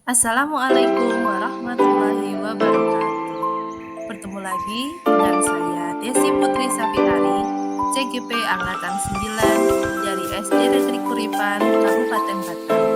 Assalamualaikum warahmatullahi wabarakatuh. Bertemu lagi dengan saya Desi Putri Safitari, CGP Angkatan 9 dari SD Negeri Kuripan, Kabupaten Batang.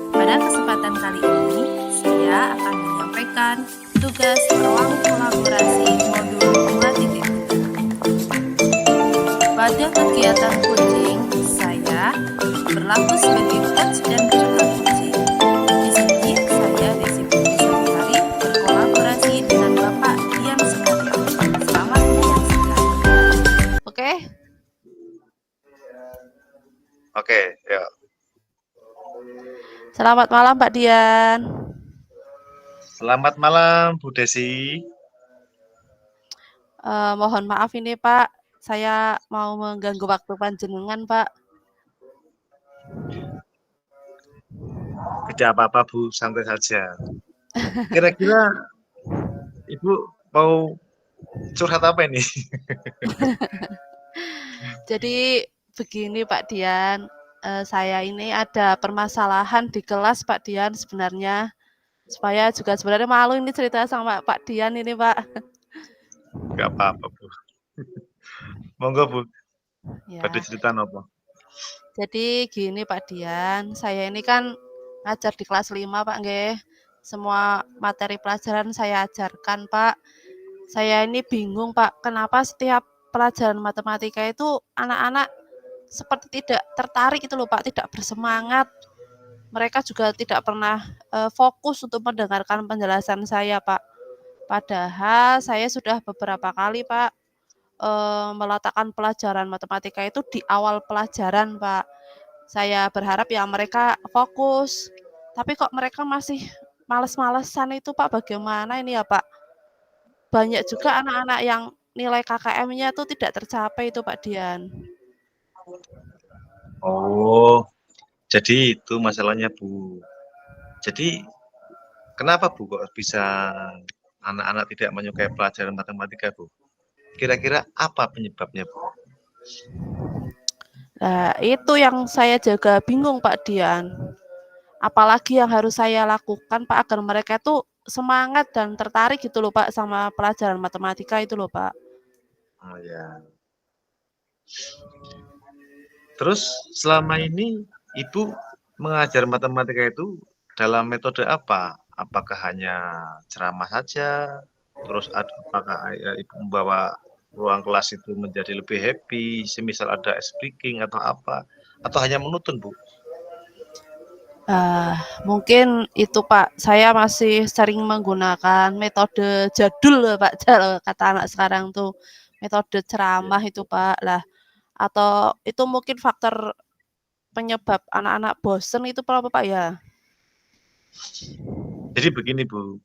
Pada kesempatan kali ini, saya akan menyampaikan tugas ruang kolaborasi modul 2.3. Pada kegiatan coaching, saya berlaku sebagai coach dan peserta coaching. Di sini saya Desi Putri Safitari berkolaborasi dengan Bapak Dian Sukaryo. Selamat menyaksikan. Oke, Oke, ya. selamat malam Pak Dian. Selamat malam, Bu Desi. Mohon maaf ini Pak, saya mau mengganggu waktu panjenengan Pak. Tidak apa-apa, Bu, santai saja. Kira-kira Ibu mau curhat apa ini? Jadi begini Pak Dian, saya ini ada permasalahan di kelas Pak Dian sebenarnya. Supaya juga sebenarnya malu ini cerita sama Pak Dian ini Pak. Enggak apa-apa, Bu. Monggo, Bu. Badhe Ya, cerita apa? jadi gini Pak Dian, saya ini kan ngajar di kelas 5 Pak nggih. Semua materi pelajaran saya ajarkan Pak. Saya ini bingung Pak, kenapa setiap pelajaran matematika itu anak-anak seperti tidak tertarik itu loh Pak, tidak bersemangat. Mereka juga tidak pernah fokus untuk mendengarkan penjelasan saya Pak. Padahal saya sudah beberapa kali Pak meletakkan pelajaran matematika itu di awal pelajaran Pak. Saya berharap ya mereka fokus, tapi kok mereka masih males-malesan itu Pak, bagaimana ini ya Pak? Banyak juga anak-anak yang nilai KKM-nya itu tidak tercapai itu Pak Dian. Oh, jadi itu masalahnya, Bu. Jadi kenapa, Bu, kok bisa anak-anak tidak menyukai pelajaran matematika, Bu? Kira-kira apa penyebabnya, Bu? Nah, itu yang saya juga bingung Pak Dian. Apalagi yang harus saya lakukan Pak agar mereka itu semangat dan tertarik gitu loh Pak sama pelajaran matematika itu loh Pak. Oh, ya. Terus selama ini Ibu mengajar matematika itu dalam metode apa? Apakah hanya ceramah saja? Terus apakah Ibu membawa ruang kelas itu menjadi lebih happy, semisal ada speaking atau apa? Atau hanya menuntun, Bu? Mungkin itu Pak, saya masih sering menggunakan metode jadul Pak, kata anak sekarang tuh, metode Ya. ceramah itu Pak. Lah, atau itu mungkin faktor penyebab anak-anak bosen itu apa Pak ya? Jadi begini, Bu.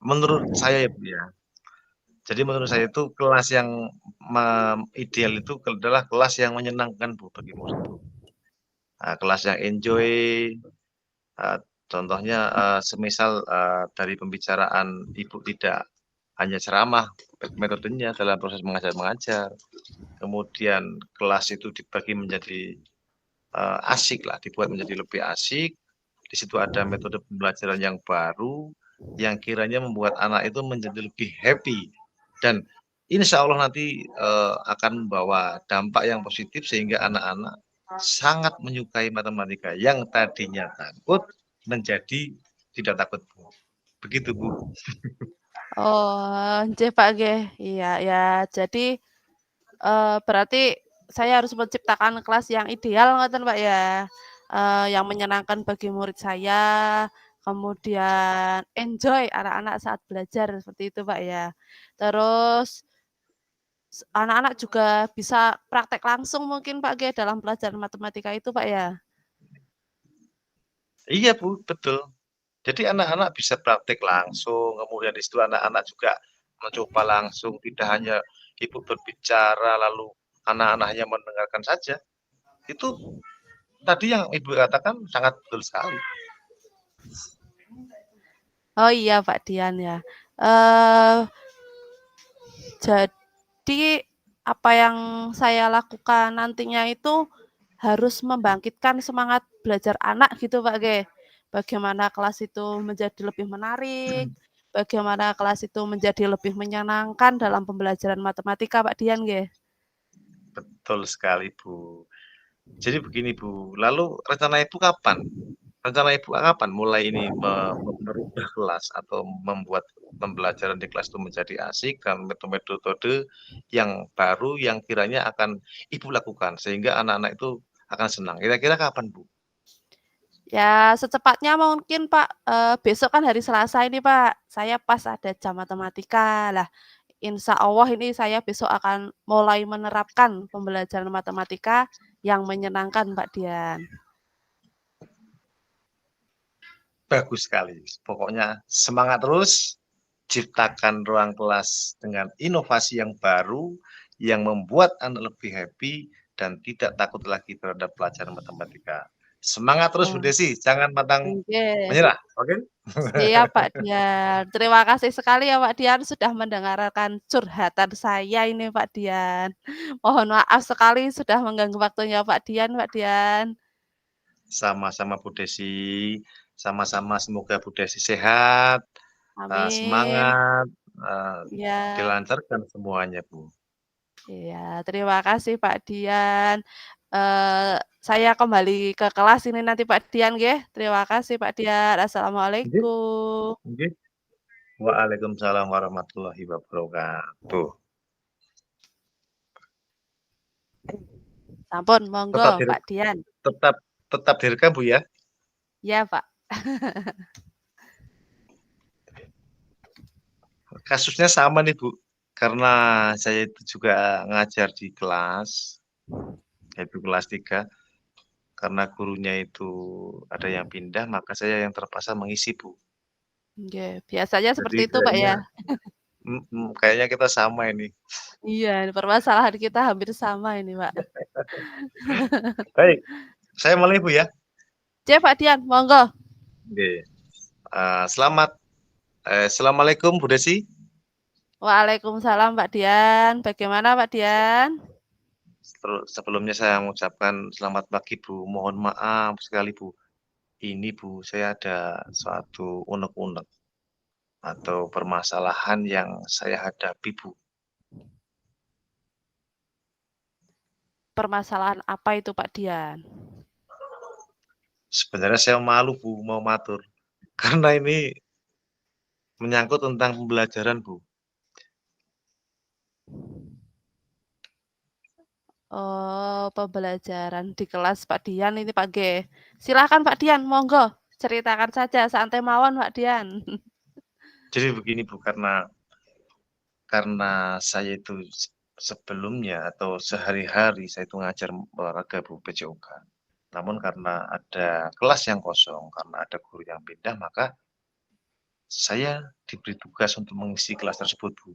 Menurut saya ya, Bu ya. Jadi menurut saya itu kelas yang ideal itu adalah kelas yang menyenangkan, Bu, bagi murid, Bu. Nah, kelas yang enjoy. Eee, contohnya, semisal, dari pembicaraan Ibu tidak hanya ceramah metodenya dalam proses mengajar mengajar, kemudian kelas itu dibagi menjadi, asiklah, dibuat menjadi lebih asik, di situ ada metode pembelajaran yang baru, yang kiranya membuat anak itu menjadi lebih happy dan insya Allah nanti, akan membawa dampak yang positif sehingga anak-anak sangat menyukai matematika, yang tadinya takut menjadi tidak takut, Bu. Begitu, Bu. Oh, nggih Pak nggih. Iya ya, jadi, berarti saya harus menciptakan kelas yang ideal ngoten Pak ya? Yang menyenangkan bagi murid saya, kemudian enjoy anak-anak saat belajar, seperti itu Pak ya. Terus anak-anak juga bisa praktek langsung mungkin Pak nggih dalam pelajaran matematika itu Pak ya? Iya, Bu, betul. Jadi anak-anak bisa praktik langsung, kemudian di situ anak-anak juga mencoba langsung, tidak hanya ibu berbicara lalu anak-anak hanya mendengarkan saja. Itu tadi yang Ibu katakan sangat betul sekali. Oh iya Pak Dian ya. Eee, jadi apa yang saya lakukan nantinya itu harus membangkitkan semangat belajar anak gitu Pak nggih. bagaimana kelas itu menjadi lebih menarik, bagaimana kelas itu menjadi lebih menyenangkan dalam pembelajaran matematika Pak Dian nggih. Betul sekali, Bu. Jadi begini, Bu, lalu rencana Ibu kapan? Rencana Ibu kapan mulai ini merubah kelas atau membuat pembelajaran di kelas itu menjadi asik dan metode-metode yang baru yang kiranya akan Ibu lakukan sehingga anak-anak itu akan senang. Kira-kira kapan, Bu? Ya secepatnya mungkin Pak, besok kan hari Selasa ini Pak, saya pas ada jam matematika. Lah, insya Allah ini saya besok akan mulai menerapkan pembelajaran matematika yang menyenangkan Pak Dian. Bagus sekali. Pokoknya semangat terus, ciptakan ruang kelas dengan inovasi yang baru yang membuat anak lebih happy dan tidak takut lagi terhadap pelajaran matematika. Semangat terus Bu Oh, Desi, jangan pantang nggih. menyerah, oke? Siap Pak Dian. Terima kasih sekali ya Pak Dian sudah mendengarkan curhatan saya ini Pak Dian. Mohon maaf sekali sudah mengganggu waktunya Pak Dian. Sama-sama Bu Desi, sama-sama semoga Bu Desi sehat, Amin. semangat, Iya. dilancarkan semuanya Bu. Iya, terima kasih Pak Dian. Saya kembali ke kelas ini nanti Pak Dian nggih. Terima kasih Pak Dian. Nggih, Assalamualaikum. nggih. Waalaikumsalam warahmatullahi wabarakatuh. Sampun, monggo Tetap Pak Dian. tetap tetap direkam Bu ya. Ya Pak. Kasusnya sama nih Bu, karena saya itu juga ngajar di kelas, yaitu kelas 3. Karena gurunya itu ada yang pindah, maka saya yang terpaksa mengisi Bu. Nggih, biasanya Jadi seperti itu Pak kayaknya ya. kayaknya kita sama ini. Iya, permasalahan kita hampir sama ini Pak. Baik, saya mulai Bu ya. Cek Pak Dian, monggo. Oke. Assalamualaikum Bu Desi. Waalaikumsalam Pak Dian. Bagaimana Pak Dian? Sebelumnya saya mengucapkan selamat pagi Bu. Mohon maaf sekali Bu. Ini Bu, saya ada suatu unek-unek atau permasalahan yang saya hadapi Bu. Permasalahan apa itu Pak Dian? Sebenarnya saya malu Bu mau matur. Karena ini menyangkut tentang pembelajaran Bu. Oh, pembelajaran di kelas Pak Dian ini Pak G. Silakan Pak Dian, monggo ceritakan saja, santai mawon Pak Dian. Jadi begini Bu, karena saya itu sebelumnya atau sehari-hari saya itu ngajar olahraga Bu PJOK. Namun karena ada kelas yang kosong, karena ada guru yang pindah, maka saya diberi tugas untuk mengisi kelas tersebut Bu.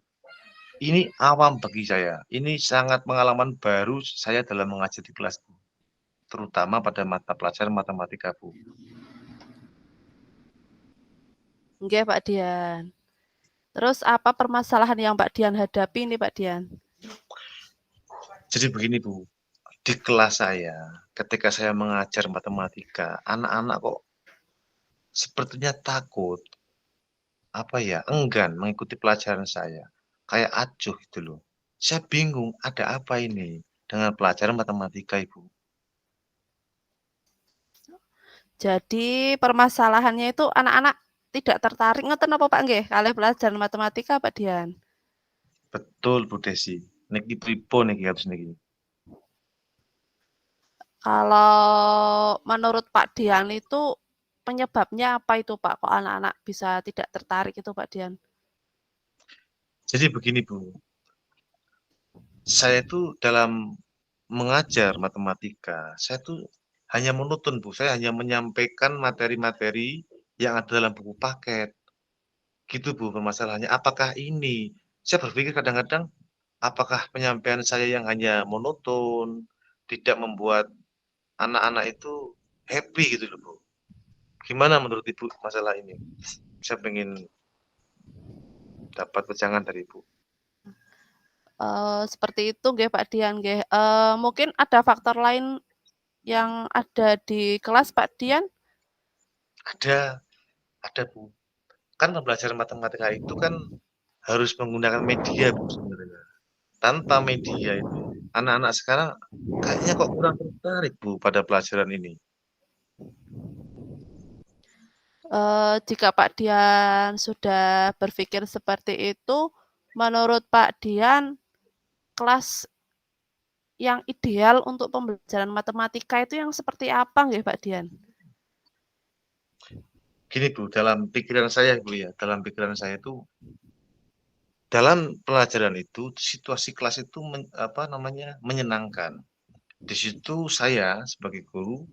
Ini awam bagi saya. Ini sangat pengalaman baru saya dalam mengajar di kelas Bu. Terutama pada mata pelajaran matematika Bu. Nggih Pak Dian. Terus apa permasalahan yang Pak Dian hadapi nih Pak Dian? Jadi begini Bu, di kelas saya, ketika saya mengajar matematika, anak-anak kok sepertinya takut, apa ya, enggan mengikuti pelajaran saya. Kayak acuh gitu loh. Saya bingung, ada apa ini dengan pelajaran matematika, Ibu? Jadi permasalahannya itu anak-anak tidak tertarik ngeten apa Pak nggih kalih pelajaran matematika Pak Dian? Betul, Bu Desi. Niki pripun niki kados niki. Kalau menurut Pak Dian itu penyebabnya apa itu Pak? Kok anak-anak bisa tidak tertarik itu Pak Dian? Jadi begini, Bu. Saya itu dalam mengajar matematika, saya tuh hanya monoton, Bu. Saya hanya menyampaikan materi-materi yang ada dalam buku paket. Gitu Bu permasalahannya. Apakah ini saya berpikir kadang-kadang, apakah penyampaian saya yang hanya monoton, tidak membuat anak-anak itu happy gitu loh Bu. Gimana menurut Ibu masalah ini? Saya pengen dapat wejangan dari Ibu. Seperti itu nggih Pak Dian nggih. Mungkin ada faktor lain yang ada di kelas Pak Dian? Ada ada, Bu. Kan pembelajaran matematika itu kan harus menggunakan media, Bu, sebenarnya. Tanpa media itu, anak-anak sekarang kayaknya kok kurang tertarik, Bu, pada pelajaran ini. Jika Pak Dian sudah berpikir seperti itu, menurut Pak Dian, kelas yang ideal untuk pembelajaran matematika itu yang seperti apa nggih Pak Dian? Gini, Bu, dalam pikiran saya, Bu, ya, dalam pikiran saya itu, dalam pelajaran itu, situasi kelas itu menyenangkan. Di situ saya sebagai guru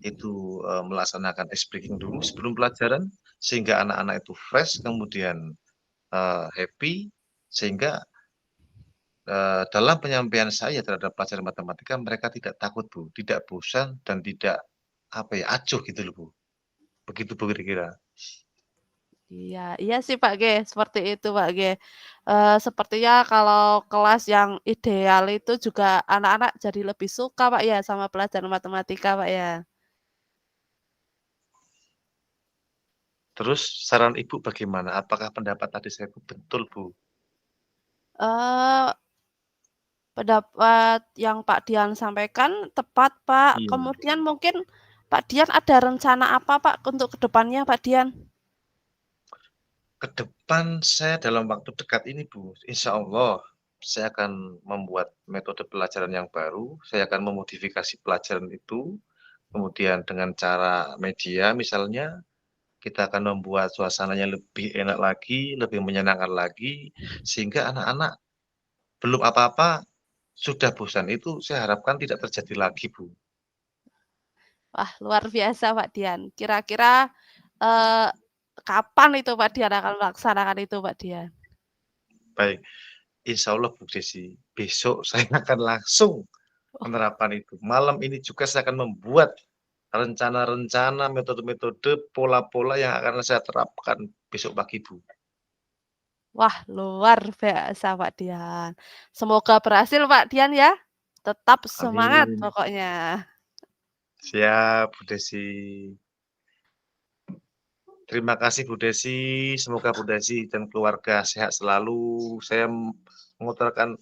itu, melaksanakan ice breaking dulu sebelum pelajaran, sehingga anak-anak itu fresh, kemudian, happy, sehingga, dalam penyampaian saya terhadap pelajaran matematika mereka tidak takut, Bu, tidak bosan dan tidak, acuh gitu loh, Bu. Begitu, Bu, kira-kira. Iya, iya sih Pak G, seperti itu Pak G. Sepertinya kalau kelas yang ideal itu juga anak-anak jadi lebih suka Pak ya sama pelajaran matematika Pak ya. Terus saran Ibu bagaimana? Apakah pendapat tadi saya itu betul, Bu? Eee, Pendapat yang Pak Dian sampaikan tepat Pak. Iya. Kemudian mungkin Pak Dian ada rencana apa Pak untuk kedepannya Pak Dian? Ke depan saya dalam waktu dekat ini, Bu, insya Allah saya akan membuat metode pelajaran yang baru, saya akan memodifikasi pelajaran itu, kemudian dengan cara media misalnya, kita akan membuat suasananya lebih enak lagi, lebih menyenangkan lagi, sehingga anak-anak belum apa-apa sudah bosan. Itu saya harapkan tidak terjadi lagi, Bu. Wah, luar biasa Pak Dian. Kira-kira, eee, kapan itu Pak Dian akan melaksanakan itu Pak Dian? Baik, insya Allah Bu Desi, besok saya akan langsung Oh, menerapkan itu. Malam ini juga saya akan membuat rencana-rencana, metode-metode, pola-pola yang akan saya terapkan besok pagi, Bu. wah luar biasa Pak Dian. Semoga berhasil Pak Dian ya. Tetap semangat Amin. pokoknya. Siap, Bu Desi. Terima kasih Bu Desi, semoga Bu Desi dan keluarga sehat selalu. Saya mengucapkan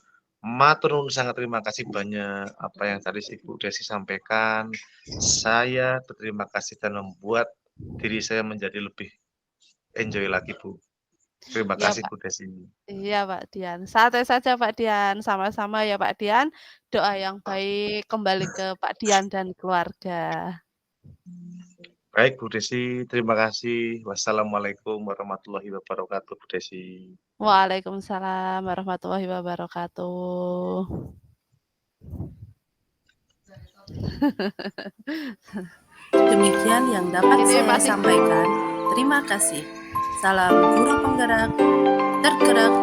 matur nuwun sangat terima kasih banyak apa yang tadi Ibu Desi sampaikan. Saya berterima kasih dan membuat diri saya menjadi lebih enjoy lagi, Bu. Terima Iya kasih Pak, Bu Desi. iya Pak Dian. Santai saja Pak Dian, sama-sama ya Pak Dian. Doa yang baik kembali ke Pak Dian dan keluarga. Baik Bu Desi, terima kasih. Wassalamualaikum warahmatullahi wabarakatuh, Bu Desi. Waalaikumsalam warahmatullahi wabarakatuh. Demikian yang dapat Ini saya masih sampaikan. Terima kasih. Salam guru penggerak, tergerak,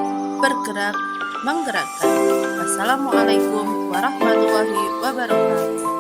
bergerak, menggerakkan. Wassalamualaikum warahmatullahi wabarakatuh.